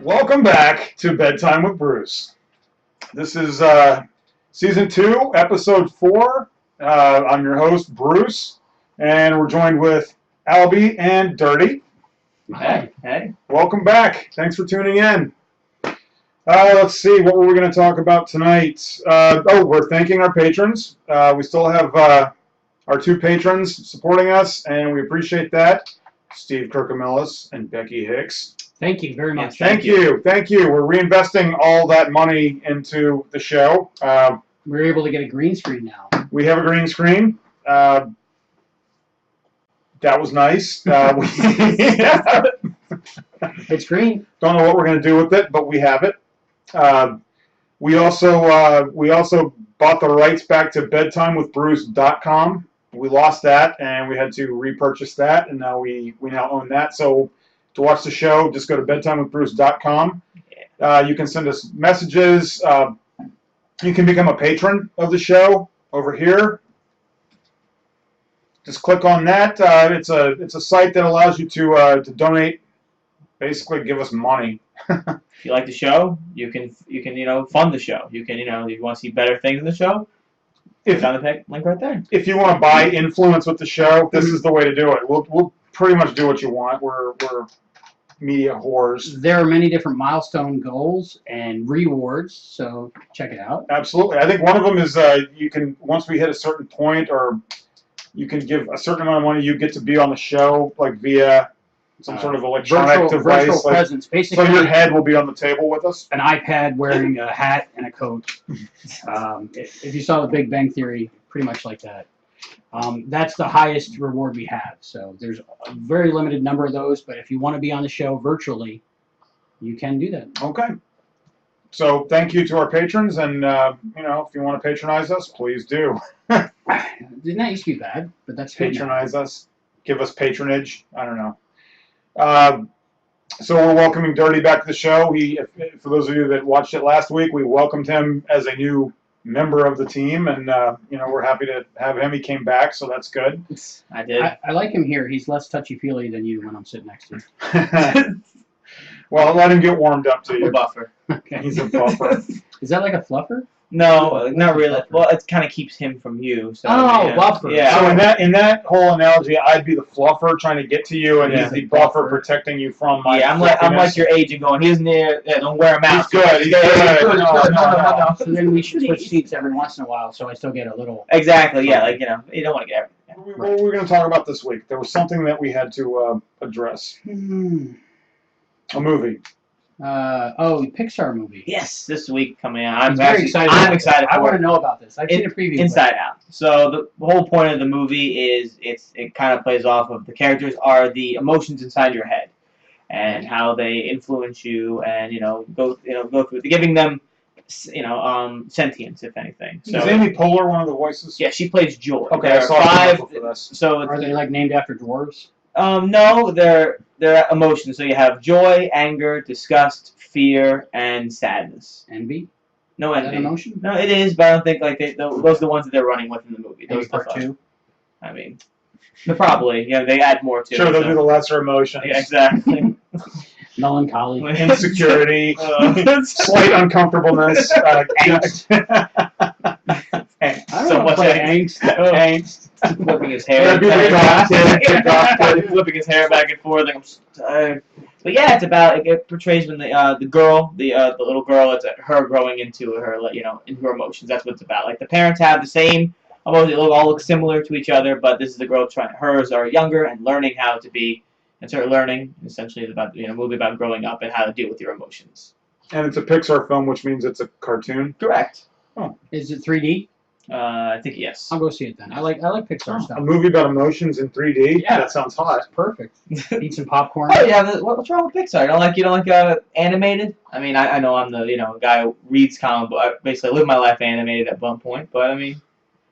Welcome back to Bedtime with Bruce. This is Season 2, Episode 4. I'm your host, Bruce, and we're joined with Albie and Dirty. Hey. Welcome back. Thanks for tuning in. Let's see, what were we going to talk about tonight? We're thanking our patrons. We still have our two patrons supporting us, and we appreciate that. Steve Kirkamillis and Becky Hicks. Thank you very much. Thank you. We're reinvesting all that money into the show. We're able to get a green screen now. We have a green screen. That was nice. It's green. Don't know what we're going to do with it, but we have it. We also bought the rights back to bedtimewithbruce.com. We lost that, and we had to repurchase that, and now we now own that. So to watch the show, just go to bedtimewithbruce.com. You can send us messages. You can become a patron of the show over here. Just click on that. It's a site that allows you to donate. Basically, give us money. If you like the show, you can fund the show. You can if you want to see better things in the show, click on the link right there. If you want to buy influence with the show, this is the way to do it. We'll pretty much do what you want. We're media whores. There are many different milestone goals and rewards, so check it out. Absolutely. I think one of them is you can, once we hit a certain point, or you can give a certain amount of money, you get to be on the show, like via some sort of electronic device. Virtual presence. Basically, so your head will be on the table with us? An iPad wearing a hat and a coat. If you saw The Big Bang Theory, pretty much like that. That's the highest reward we have. So there's a very limited number of those, but if you want to be on the show virtually, you can do that. Okay. So thank you to our patrons, and if you want to patronize us, please do. Didn't that used to be bad, but that's patronize us, give us patronage. I don't know. So we're welcoming Dirty back to the show. For those of you that watched it last week, we welcomed him as a new member of the team, and we're happy to have him. He came back, so that's good. I did. I like him here. He's less touchy-feely than you when I'm sitting next to you. Well, let him get warmed up to you. A buffer. Okay. He's a buffer. Is that like a fluffer? No, not really. Well, it kind of keeps him from you. So, buffer. Yeah. So in that whole analogy, I'd be the fluffer trying to get to you, and he's the buffer protecting you from my. Yeah, I'm like your agent going. He's near. Yeah, don't wear a mask. He's good. No. So then we should switch seats every once in a while, so I still get a little. Exactly. Yeah, you don't want to get everything. What were we going to talk about this week? There was something that we had to address. A movie. Pixar movie. Yes, this week coming out. I'm very excited. I'm excited. I want to know about this. I've seen a preview. Inside Out. So the whole point of the movie is it kind of plays off of the characters are the emotions inside your head, and how they influence you, and go through giving them sentience, if anything. So is Amy Poehler one of the voices? Yeah, she plays Joy. Okay, there I saw are 5. for this. So are they like named after dwarves? No, they're emotions. So you have joy, anger, disgust, fear, and sadness. Envy? No Is envy. that emotion? No, it is, but I don't think those are the ones that they're running with in the movie. Maybe part 2. I mean, probably. Yeah, they add more to it. Sure, they'll do the lesser emotions. Yeah, exactly. Melancholy. Insecurity. Slight uncomfortableness. Angst. I don't want to play angst. Angst. Flipping his hair. Flipping his hair back and forth. Like, I'm so tired. But yeah, it's about it portrays when the little girl, it's her growing into her into her emotions. That's what it's about. Like the parents have the same emotions, they all look similar to each other, but this is the girl hers are younger and learning how to be and start learning. Essentially, it's about a movie about growing up and how to deal with your emotions. And it's a Pixar film, which means it's a cartoon. Correct. Oh, is it 3D? I think yes. I'll go see it then. I like Pixar stuff. A movie about emotions in 3D. Yeah, that sounds hot. It's perfect. Eat some popcorn. Oh yeah, what's wrong with Pixar? You don't like animated? I mean, I know I'm the guy who reads comic book. I basically live my life animated at one point, but I mean,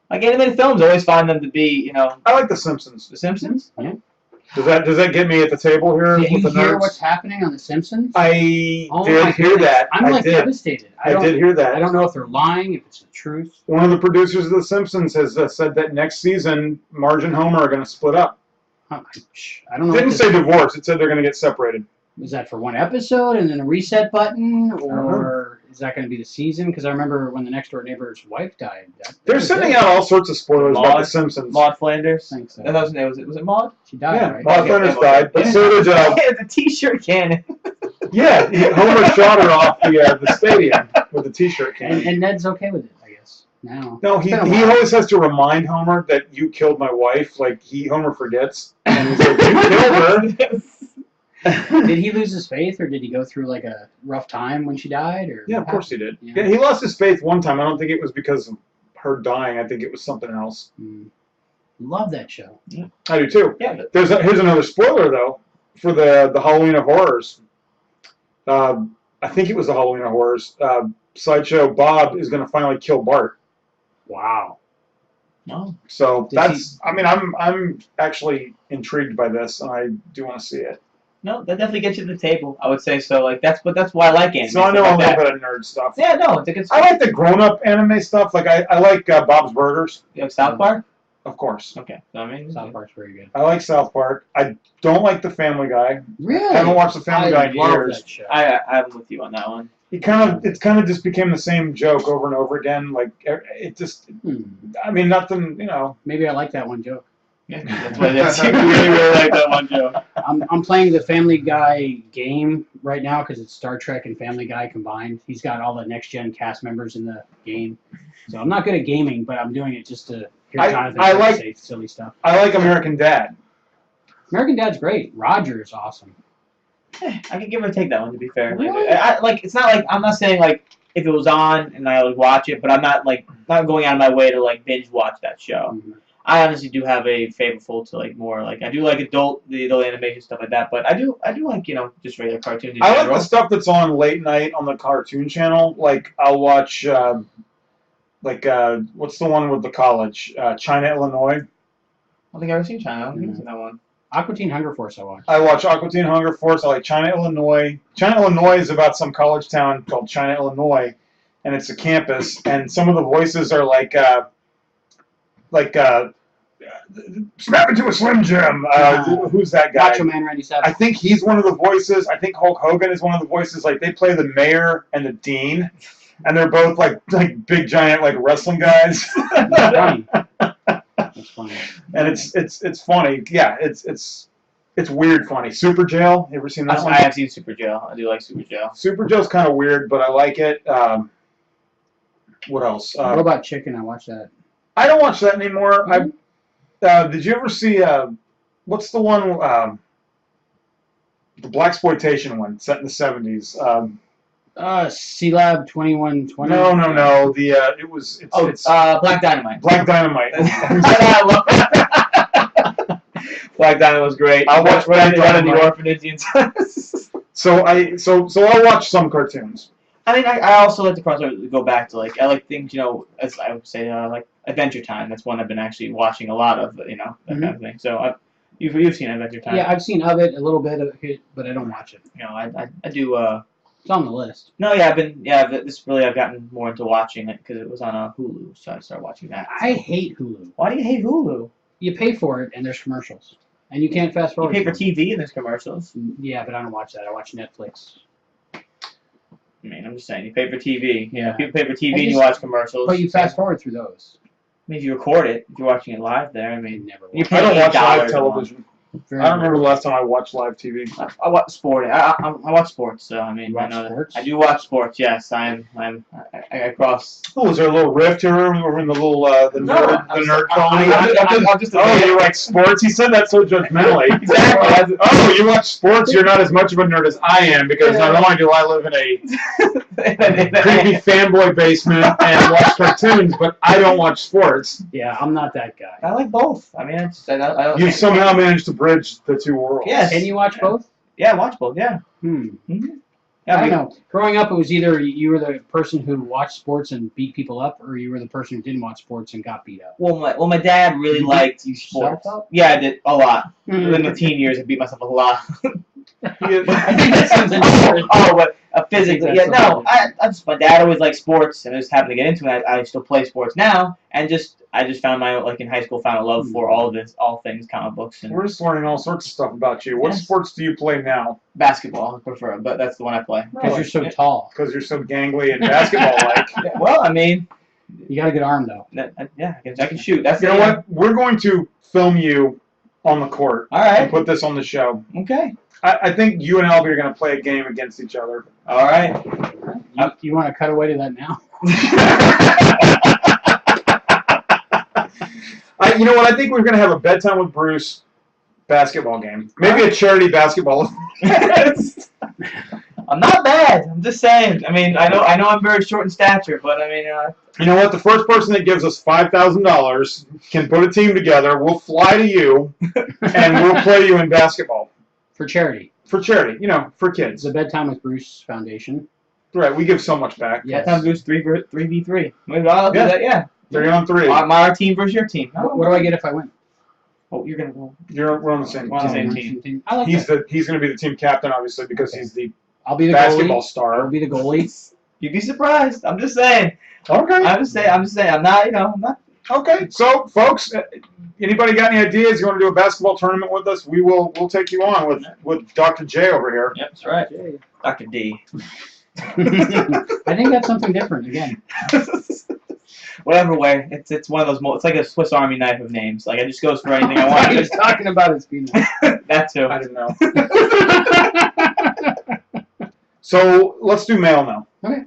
like animated films, I always find them to be I like The Simpsons. The Simpsons. Yeah. Does that get me at the table here? Did with you the hear nerds? what's happening on The Simpsons? I did hear that. I'm I did. devastated. I did hear that. I don't know if they're lying, if it's the truth. One of the producers of The Simpsons has said that next season, Marge and Homer are going to split up. I don't know. It didn't say divorce. It said they're going to get separated. is that for one episode and then a reset button, or is that going to be the season? Because I remember when the next door neighbor's wife died. They're sending out all sorts of spoilers about The Simpsons. Maud Flanders. I think so. That was his name. Was it Maud? She died, Yeah, right? Maud Flanders Okay. died, but so did the T-shirt cannon. yeah. Homer shot her off the stadium with the T-shirt can. And Ned's okay with it, I guess. Now. No, he It's been a while. always has to remind Homer that you killed my wife. Like Homer forgets, and he's like, "You killed her." Did he lose his faith, or did he go through like a rough time when she died? Or Yeah, of course he did. Yeah. Yeah, he lost his faith one time. I don't think it was because of her dying. I think it was something else. Love that show. I do too. Yeah, but Here's another spoiler though for the Halloween of Horrors. I think it was the Halloween of Horrors. Sideshow Bob is going to finally kill Bart. Wow. no. So Does that's. I mean, I'm actually intrigued by this, and I do want to see it. No, that definitely gets you to the table. I would say so. Like that's why I like anime. So I know stuff a like little that. bit of nerd stuff. Yeah, no, it's a good. I like the grown-up anime stuff. Like I like Bob's Burgers, You like South Park? of course. Okay, so, I mean, South Park's very good. I like South Park. I don't like the Family Guy. Really? I haven't watched the Family Guy in love years. that show. I'm with you on that one. It kind of just became the same joke over and over again. Like it just. I mean, nothing. You know. Maybe I like that one joke. Yeah, that's why you really like that one joke. I'm playing the Family Guy game right now because it's Star Trek and Family Guy combined. He's got all the next gen cast members in the game, so I'm not good at gaming, but I'm doing it just to hear Jonathan say silly stuff. I like American Dad. American Dad's great. Roger is awesome. I can give or take that one, to be fair. Really? It's not like I'm not saying like if it was on and I would watch it, but I'm not going out of my way to like binge watch that show. Mhm. I honestly do have a favorable to like more like I do like the adult animation stuff like that, but I do like just regular cartoons. In I like general. the stuff that's on late night on the Cartoon Channel. Like I'll watch what's the one with the college? China, Illinois. I don't think I've ever seen China. I don't think I've seen that one. Aqua Teen Hunger Force I watched. I watch Aqua Teen Hunger Force. I like China, Illinois. China, Illinois is about some college town called China, Illinois, and it's a campus. And some of the voices are snap into a Slim Jim. Who's that guy? Macho Man Randy Savage. I think he's one of the voices. I think Hulk Hogan is one of the voices. Like they play the mayor and the dean, and they're both like big giant like wrestling guys. That's funny. That's funny. And it's funny. Yeah, it's weird funny. Super Jail. You ever seen that one? I have seen Super Jail. I do like Super Jail. Super Jail's kind of weird, but I like it. What else? What about Chicken? I watched that. I don't watch that anymore. Mhm. Did you ever see what's the one? The blaxploitation one set in the 70s. C-Lab 2120. No. It's Black Dynamite. Black Dynamite. I love that. Black Dynamite was great. I watched Black Run in the Dynamite. orphanage. So I'll watch some cartoons. I mean, I also like to go back to I like things as I would say like Adventure Time. That's one I've been actually watching a lot of. That kind of thing. So you've seen Adventure Time. Yeah, I've seen of it, a little bit of it, but I don't watch it. I do. It's on the list. No, yeah, I've gotten more into watching it because it was on Hulu, so I started watching that. I hate Hulu. Why do you hate Hulu? You pay for it, and there's commercials. And you can't fast You forward. pay for TV and there's commercials. Yeah, but I don't watch that. I watch Netflix. I mean, I'm just saying, you pay for TV. Yeah. People pay for TV and you just- watch commercials. But you fast forward through those. I mean, if you record it, if you're watching it live there, I I mean, never you watch. pay I don't watch $8 live a month. television. Very I don't remember the last time I watched live TV. I watch sport. I watch sports, so I mean, You watch I know sports? that. I do watch sports. Yes, I cross. Oh, is there a little rift here? We're in the little the nerd colony. I'm just. Oh, you like sports? He said that so judgmentally. Exactly. Oh, you watch sports? You're not as much of a nerd as I am because not only do I live in a creepy fanboy basement and watch cartoons, but I don't watch sports. Yeah, I'm not that guy. I like both. I mean, I You somehow managed to bridge the two worlds. Yes. Can you watch both? Yeah, I watch both. Yeah. I don't know. Growing up, it was either you were the person who watched sports and beat people up, or you were the person who didn't watch sports and got beat up. Well, my dad really You liked beat sports. yourself up? Yeah, I did a lot. Hmm. In the teen years, I beat myself a lot. I think that seems interesting. But physically. Yeah, no. I just my dad always liked sports, and I just happened to get into it. I still play sports now, and I just found my in high school found a love for all things comic books and We're just learning all sorts of stuff about you. What Yes. sports do you play now? basketball. I prefer, but that's the one I play. Because you're so tall. Because you're so gangly and basketball-like. Yeah, well, I mean, You got a good arm, though. yeah, I can shoot. That's You know what? We're going to film you on the court All and right. put this on the show. Okay. I think you and Albie are going to play a game against each other. All right. You want to cut away to that now? You know what? I think we're going to have a Bedtime with Bruce basketball game. Maybe a charity basketball. I'm not bad. I'm just saying. I mean, I know I'm very short in stature, but I mean, You know what? The first person that gives us $5,000 can put a team together. We'll fly to you, and we'll play you in basketball. For charity. For charity, for It's kids. the Bedtime with Bruce Foundation. Right, we give so much back. Yes. that time goes 3v3. Maybe I'll do Yeah. that. Yeah. 3-on-3. My team versus your team. What do I get if I win? Oh, you're gonna go. We're on the same We're on the team. same team. I like He's that. going to be the team captain, obviously, because he's the I'll be the basketball goalie. I'll star. be the goalie. You'd be surprised. I'm just saying. Okay. I'm just saying. I'm not. I'm not. Okay. So, folks, anybody got any ideas? You want to do a basketball tournament with us? We'll take you on with Dr. J over here. Yep, that's right. Dr. D. I think that's something different again. Whatever way, it's one of those. It's like a Swiss Army knife of names. Like it just goes for anything I What want. he's talking about is peanut. That too. I didn't know. So let's do mail now. Okay.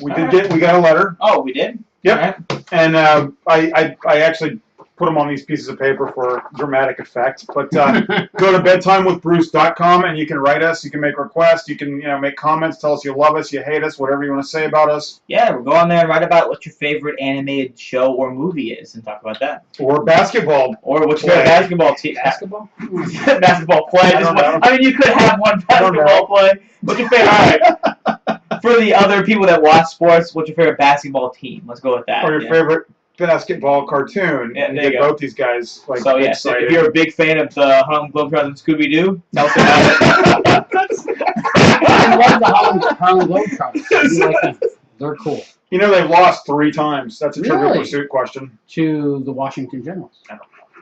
We got a letter. Oh, we did. Yep. All right. And I actually put them on these pieces of paper for dramatic effect. But go to bedtimewithbruce.com and you can write us. You can make requests. You can make comments. Tell us you love us, you hate us, whatever you want to say about us. Yeah, we'll go on there and write about what your favorite animated show or movie is and talk about that. Or basketball. Or what's your favorite basketball team? Basketball? Basketball play. I don't know. I mean, you could have one don't know. basketball play. What's your favorite? All right. For the other people that watch sports, what's your favorite basketball team? Let's go with that. Or your favorite basketball cartoon. Yeah, and there you get go. both these guys So yes, excited. if you're a big fan of the Harlem Globetrotters and Scooby-Doo, tell us about it. I love the Harlem Globetrotters. I do like them. They're cool. They've lost 3 times. That's a Trivial Really? Pursuit question. To the Washington Generals.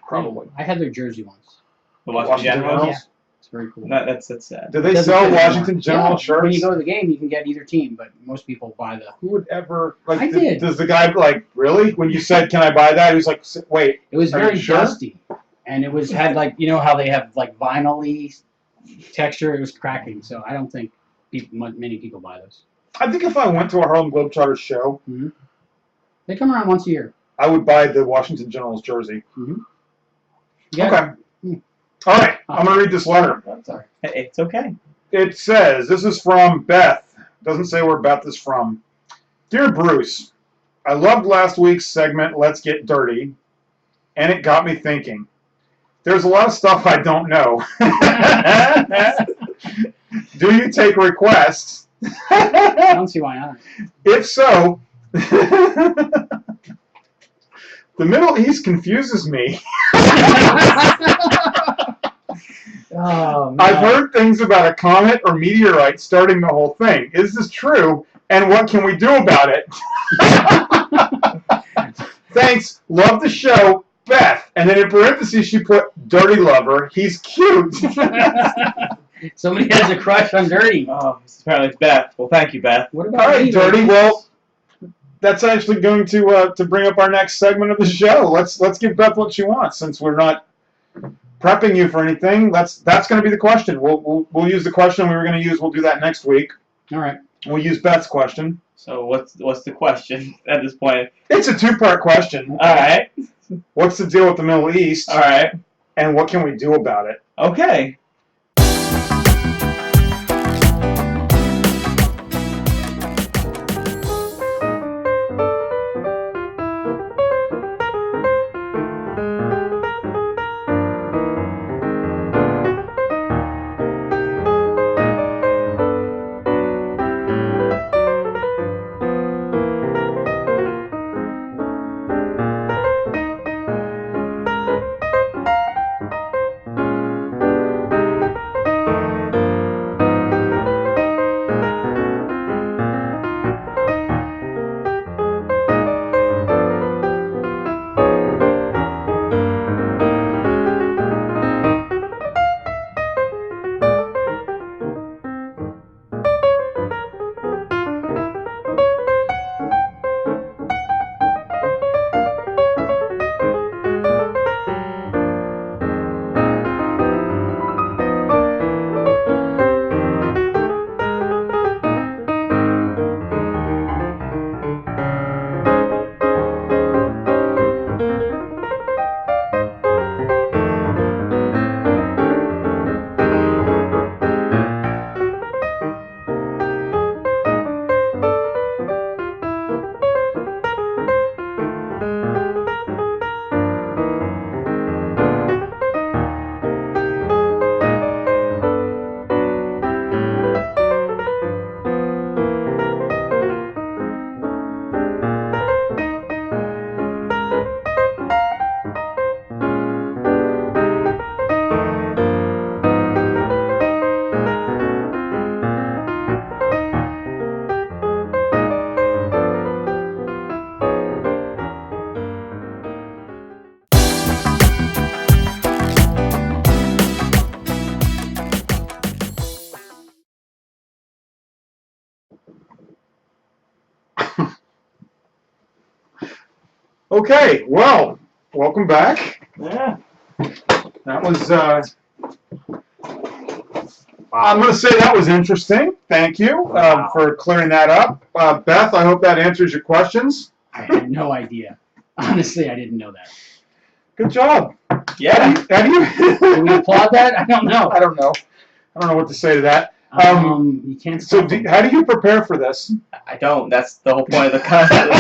Probably. I had their jersey once. The Washington Generals. Yeah. It's very cool. That's sad. Do they Doesn't sell fit anymore. Washington General Yeah, shirts? When you go to the game, you can get either team, but most people buy the. Who would ever I did. Does the guy really? When you said, "Can I buy that?" He was like, "Wait." It was Are very you sure? dusty, and it had how they have vinyl-y texture. It was cracking, so I don't think many people buy those. I think if I went to a Harlem Globetrotters show, They come around once a year. I would buy the Washington Generals jersey. Yeah. Okay. All right. I'm gonna read this letter. That's all right. It's okay. It says, this is from Beth. Doesn't say where Beth is from. Dear Bruce, I loved last week's segment, Let's Get Dirty, and it got me thinking. There's a lot of stuff I don't know. Do you take requests? I don't see why not. If so, the Middle East confuses me. Oh, man. I've heard things about a comet or meteorite starting the whole thing. Is this true? And what can we do about it? Thanks. Love the show, Beth. And then in parentheses, she put dirty lover. He's cute. Somebody has a crush on Dirty. Oh, apparently it's Beth. Well, thank you, Beth. What All about right, me, Dirty. ladies? Well, that's actually going to bring up our next segment of the show. Let's give Beth what she wants, since we're not prepping you for anything. That's going to be the question. We'll use the question we were going to use. We'll do that next week. All right. We'll use Beth's question. So what's the question at this point? It's a 2-part question. All right. What's the deal with the Middle East? All right. And what can we do about it? Okay. Okay, well, welcome back. Yeah. That was, I'm going to say that was interesting. Thank you for clearing that up. Beth, I hope that answers your questions. I had no idea. Honestly, I didn't know that. Good job. Yeah. How do you? Can we applaud that? I don't know. I don't know. I don't know what to say to that. You can't So, stop them. how do you prepare for this? I don't. That's the whole point of the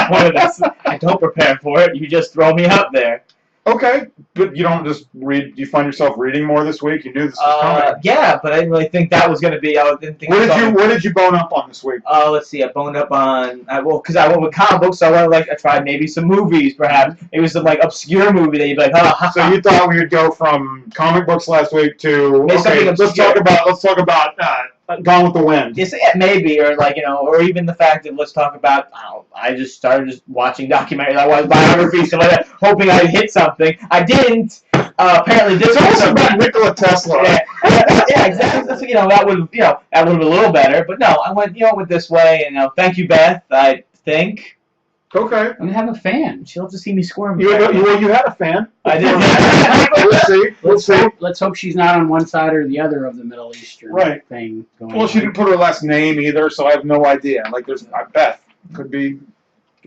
point of this. I don't prepare for it. You just throw me out there. Okay, but you don't just read. Do you find yourself reading more this week? You knew this was coming. Yeah, but I didn't really think that was gonna be. I didn't think. What did you bone up on this week? Let's see. I boned up on. Because I went with comic books, so I tried maybe some movies, perhaps. It was some like obscure movie that you'd be like, oh. So you thought we would go from comic books last week to Maybe something let's obscure. talk about Gone with the Wind. Yes, yeah, maybe, or or even the fact that let's talk about. I just started just watching documentaries. I watched biographies, stuff like that, hoping I'd hit something. I didn't. Apparently, this was about Nikola Tesla. Yeah, exactly. So, that would have been a little better. But no, I went went this way, and thank you, Beth. I think Okay. I'm gonna have a fan. she'll have to see me squirm. You had a fan. I did. We'll see. We'll see. Let's hope she's not on one side or the other of the Middle Eastern thing going on. Well, she didn't put her last name either, so I have no idea. Like, Beth could be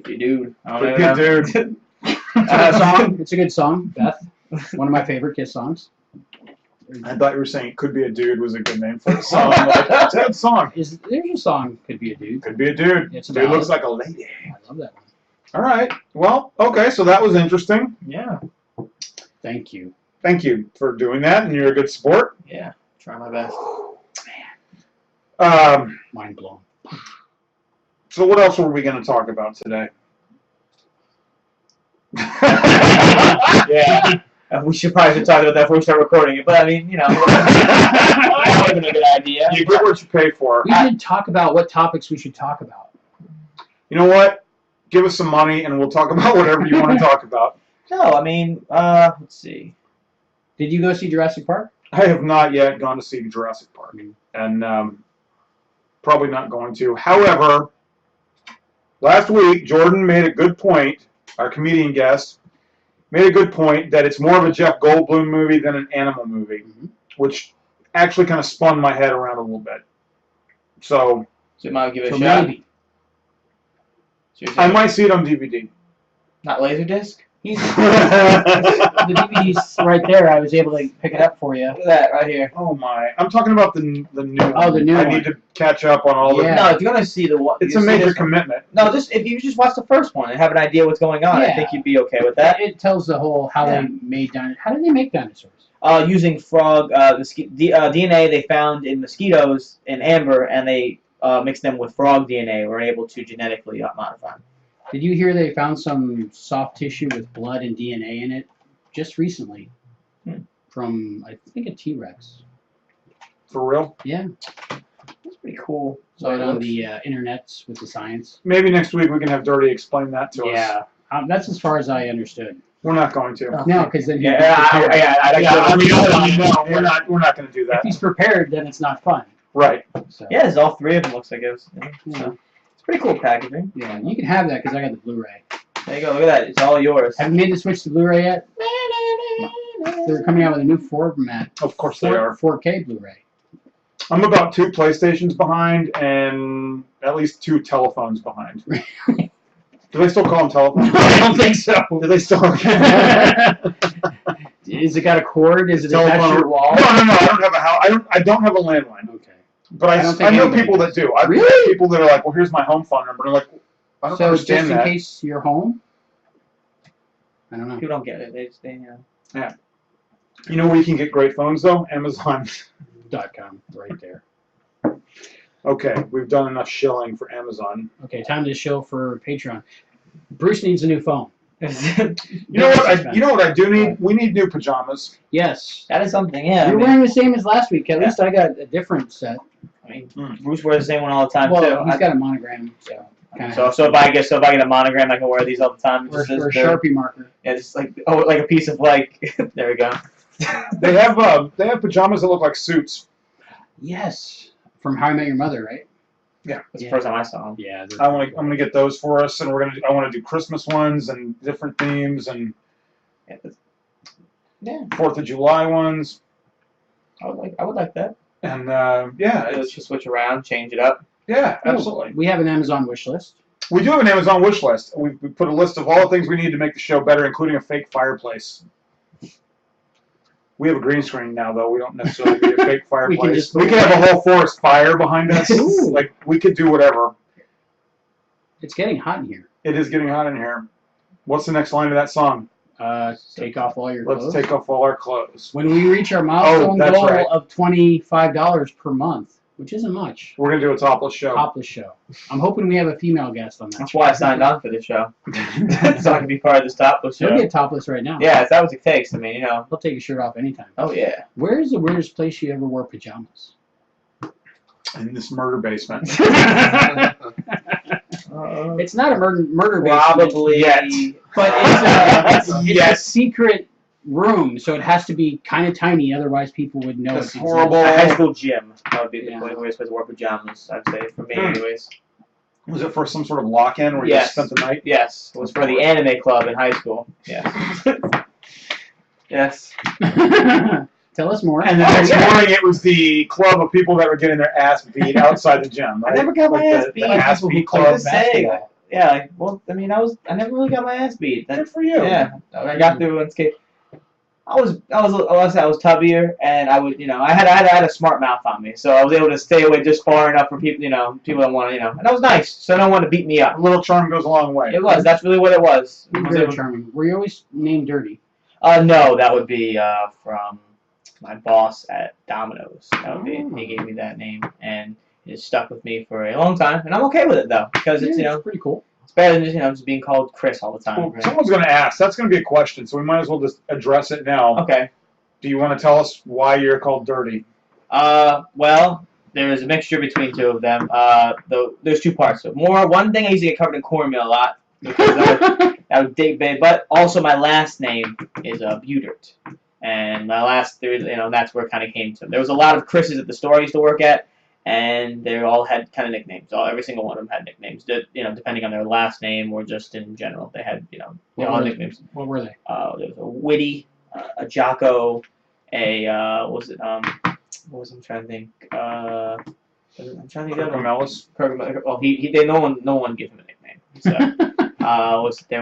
dude. could be a dude. Song. It's a good song, Beth. One of my favorite Kiss songs. I thought you were saying "Could Be a Dude" was a good name for a song. It's a good song. There's a song, Could Be a Dude. Could be a dude. It's Dude looks like a lady. I love that one. All right. Well, okay. So that was interesting. Yeah. Thank you. Thank you for doing that, and you're a good sport. Yeah. Try my best. Mind blown. So what else were we going to talk about today? Yeah. We should probably talk about that before we start recording it. But I mean, that wasn't a good idea. You get what you pay for. We should talk about what topics we should talk about. You know what? Give us some money, and we'll talk about whatever you want to talk about. No, I mean, let's see. Did you go see Jurassic Park? I have not yet gone to see Jurassic Park, and probably not going to. However, last week Jordan made a good point. Our comedian guest made a good point that it's more of a Jeff Goldblum movie than an animal movie, which actually kind of spun my head around a little bit. So you might give it a shot. Maybe. I might see it on DVD. Not Laserdisc? The DVD's right there. I was able to pick it up for you. Look at that right here. Oh my! I'm talking about the new. Oh, the new I one. need to catch up on all the. No, if you're gonna see the one, It's a major commitment. No, just if you just watch the first one and have an idea what's going on, I think you'd be okay with that. It tells the whole how they made dinosaurs. How did they make dinosaurs? Using frog DNA they found in mosquitoes in amber, and they mixed them with frog DNA. Were able to genetically modify them. Did you hear they found some soft tissue with blood and DNA in it just recently from, I think, a T-Rex? For real? Yeah. That's pretty cool. Saw it on the internets with the science. Maybe next week we can have Dirty explain that to us. Yeah. That's as far as I understood. We're not going to. No, because then We're not going to do that. if he's prepared, then it's not fun. Right. So. Yeah, it's all three of them. Looks like it was. So. Pretty cool packaging. Yeah, you can have that because I got the Blu-ray. There you go. Look at that. It's all yours. Haven't made the switch to Blu-ray yet? They're coming out with a new format. Of course they are. 4K Blu-ray. I'm about 2 PlayStations behind and at least 2 telephones behind. Do they still call them telephones? I don't think so. Do they still? Is it got a cord? Is it Telephone? attached to your wall? No. I don't have a house. I don't have a landline. Okay. But I know people that do. I've met people that are like, well, here's my home phone number. And I'm like, I don't understand just in that. case you're home? I don't know. People don't get it. They just, Yeah. You know where you can get great phones, though? Amazon.com. Right there. Okay, we've done enough shilling for Amazon. Okay, time to show for Patreon. Bruce needs a new phone. You know what I do need? We need new pajamas. Yes. that is something, yeah. You're wearing the same as last week. At least I got a different set. I mean, Bruce wears the same one all the time, Well, too. he's got a monogram, so. So if I get a monogram, I can wear these all the time. Or a Sharpie marker. Yeah, just like a piece of there we go. They have pajamas that look like suits. Yes. From How I Met Your Mother, right? Yeah. That's the first time I saw them. Yeah. I'm gonna get those for us, and I want to do Christmas ones and different themes and Yeah, 4th of July ones, I would like that. and yeah, Let's just switch around, change it up. yeah, absolutely. We have an Amazon wish list. We do have an Amazon wish list. We put a list of all the things we need to make the show better, including a fake fireplace. We have a green screen now, though. We don't necessarily need a fake fireplace. We can have a whole forest fire behind us. Ooh. Like, we could do whatever. It's getting hot in here. It is getting hot in here. What's the next line of that song? Take off all your clothes. Let's take off all our clothes. When we reach our milestone that's goal right. of $25 per month, which isn't much. We're going to do a topless show. Topless show. I'm hoping we have a female guest on that. That's why I signed on for this show. So I can be part of this topless show. You'll get topless right now. Yeah, if that was the case, I mean, you know. He'll take your shirt off anytime. Oh, yeah. Where's the weirdest place you ever wore pajamas? In this murder basement. It's not a murder basement. Probably. Yet. But it's a Yes. secret room, so it has to be kind of tiny, otherwise people would know That's it's horrible. A high school gym. That would be the Yeah. way we're supposed to wear pajamas, I'd say, for me, anyways. Was it for some sort of lock-in where you Yes. spent the night? Yes, it was for the anime club in high school. Yes. Yes. Tell us more. And the next morning, it was the club of people that were getting their ass beat outside the gym. I Right? never got my Like ass the beat. ass People beat who play club. Just saying. basketball. Yeah, like, well, I mean, I never really got my ass beat. Good for you. Yeah, I got through and skate. I was tubbier, and I would, I had a smart mouth on me, so I was able to stay away just far enough for people, people that want to, and that was nice. So no one to beat me A up. little charm goes a long way. It was. That's really what it was. You're very charming. Were you always named Dirty? No, that would be from my boss at Domino's. That would be. He gave me that name, and it stuck with me for a long time, and I'm okay with it though, because it's it's pretty cool. it's better than just being called Chris all the time. Well, right? someone's going to ask. That's going to be a question, so we might as well just address it now. Okay. Do you want to tell us why you're called Dirty? Well, there is a mixture between two of them. There's two parts. So one thing I used to get covered in cornmeal a lot because I would dig big, but also my last name is Butert, and my last that's where it kind of came to. There was a lot of Chris's at the store I used to work at, and they all had kind of nicknames. Every single one of them had nicknames. Depending on their last name or just in general, they had they all had nicknames. What were they? There was a Witty, a Jocko, what was it? What was I'm trying to think? I'm trying to think. Kirk Well, no one gave him a nickname. So, he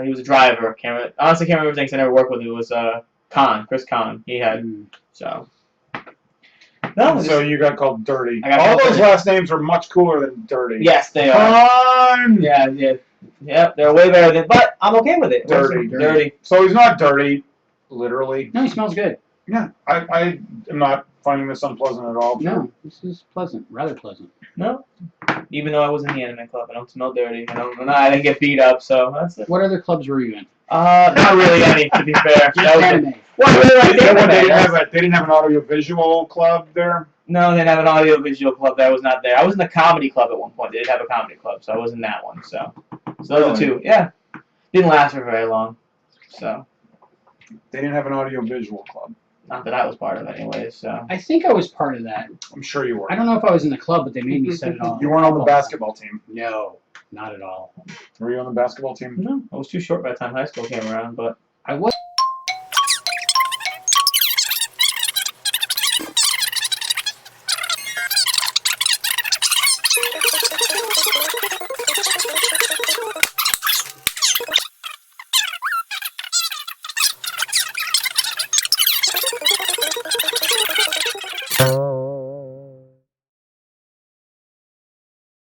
was a driver. Honestly, can't remember things I never worked with. It was Chris Kahn. He had so. No, so you got called Dirty. I got All called those Dirty. last names are much cooler than Dirty. Yes, they are. Fun! Yeah, they're way better than. But I'm okay with it. Dirty. So he's not dirty, literally. No, he smells good. Yeah, I am not finding this unpleasant at all. No, this is pleasant. Rather pleasant. No, even though I was in the anime club, I don't smell dirty. I didn't get beat up, so that's it. What other clubs were you in? Not really any, to be fair. Just anime. Well, I really liked anime. They didn't have an audiovisual club there? No, they didn't have an audio-visual club. That was not there. I was in the comedy club at one point. They did have a comedy club, so I was in that one. So those are two. Yeah, didn't last for very long. So They didn't have an audiovisual club. not that I was part of, anyways. So I think I was part of that. I'm sure you were. I don't know if I was in the club, but they made me set it off. You weren't on the basketball team. No, not at all. Were you on the basketball team? no, I was too short by the time high school came around, but I was